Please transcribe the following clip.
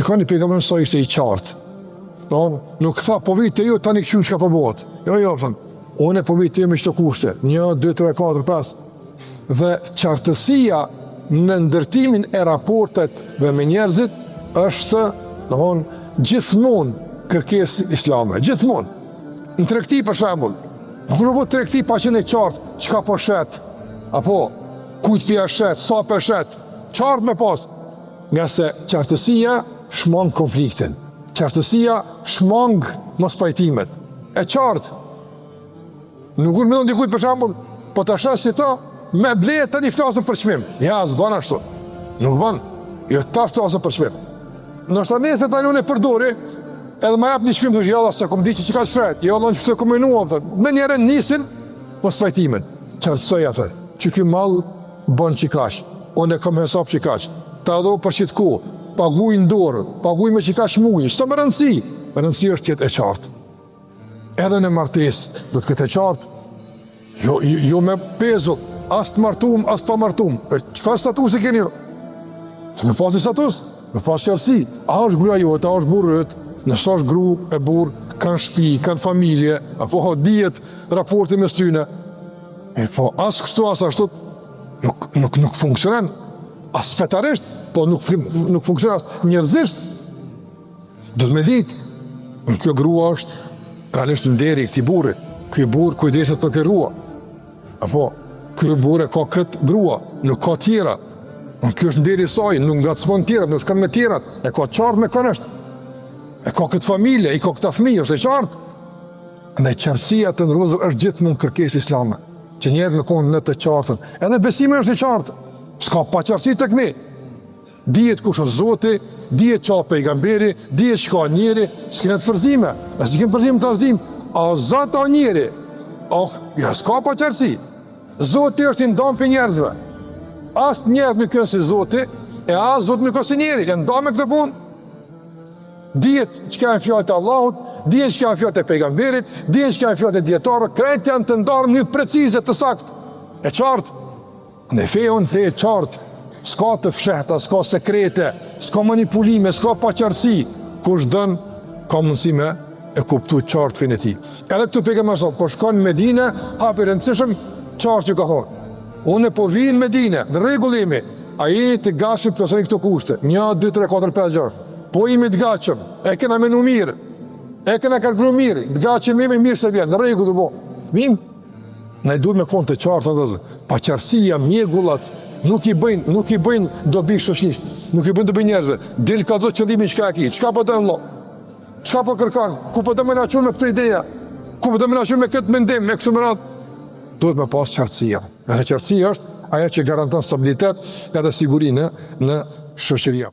shikoni pejgamberi sa ishte i qartë. Nuk tha, po vite ju, tani këqymë që ka përbot. Jo, unë po vite ju me qëto kushte. 1, 2, 3, 4, 5. Dhe qartësia në ndërtimin e raportetve me njerëzit është, gjithmonë kërkesë islame. Gjithmonë. Në tregti për shembull. Nuk do të tregti pa qenë qartë, çka po shet, apo kujt pia shet, sa po shet. Qartë me pas. Nga se qartësia shmang konfliktin. Qartësia shmang mos pajtimet. E qartë. Nuk më ndon dikujt për shembull, po ta shas si to, me bletë tani flasën për çmim. Ja, s'bën ashtu. Nuk bën. Jo tash flasën për çmim. Nështë nesër tani unë e përdori, edhe ma jap një çmim thosh jalla se kom di që ka shret. Jo, Allah çfarë komunuam thot. Me njërin nisin mos pajtimet. Qartësoj atë. Që ky mall bën çikash. Unë kam hesap çikash. Ta do për çit ku, paguaj në dorë, paguaj me çikash muj. S'ka më rëndësi. Më rëndësi është të jetë e qartë. Edhe në martesë do të ketë e qartë. Jo me pezull, as të martum, as pa martum. Çfarë statusi keni ju? Në pas një status, në pas qartësi. A është gruaja jote, a është burri yt, nëse është gru e burr, kanë shtëpi, kanë familje, apo dihet raporti mes tyre. Po as kështu as ashtu nuk funksionon. As fetarisht, po nuk funksionon as njerëzisht. Do të më ditë, kjo grua është realisht në deri i këtij burri. Ky burr kujdeset për këtë grua. Apo ky burr ka këtë grua, nuk ka tjera. Kjo është nderi i saj, nuk ngacmon tjera, nuk shkon me tjerat. E ka qartë me kënësht. E ka këtë familje, i ka këta fëmijë, është e qartë. Ndaj qartësia të ndërrozë është gjithmonë kërkesë islame. Që njerëzit në konë në të qartën. Edhe besimi është i qartë. S'ka pa qartësi tek ne. Dihet kush është Zoti, dihet çfarë pejgamberi, dihet çka njeri, s'ka të përzime. As i kem përzime të azdim. A Zot o njeri? Ja s'ka pa qartësi. Zoti është i ndan për njerëzve. As njerëz nuk kanë si Zoti, e as Zoti nuk ka si njeri. E ndan me këtë punë. Dihet çka janë fjalët e Allahut, dihet çka janë fjalët e pejgamberit, dihet çka janë fjalët e dietarëve, krejt janë të ndarë në mënyrë precize të saktë. E qartë. Në fejon the e qartë. S'ka të fshehta, s'ka sekrete, s'ka manipulime, s'ka paqartësi. Kush dën ka mundësi me e kuptuar qartë fenë e tij. Edhe këtu pejgamberi po shkon në Medinë, hapi rëndësishëm qartë që ka thonë. Unë po vi në Medinë, në rregull jemi. A jeni të gatshëm të plotësoni këto kushte? 1, 2, 3, 4, 5, 6. Po jemi të gatshëm. E kena menu mirë. E kena kalkuluar mirë. Të gatshëm jemi mirë se vjen. Në rregull po. Vim. Ne duhet me kon të qartë atë. Paqartësia, mjegullat nuk i bëjnë dobi shoqërisë. Nuk i bëjnë dobi njerëzve. Del ka do qëllimin çka ka. Çka po don vëlla? Çka po kërkon? Ku po do më na çon me këtë ide? Ku po do më na çon me këtë mendim, me këtë merat? Duhet me pas qartësia. Nga qartësia është ajo që garanton stabilitet edhe sigurinë në shoqëri.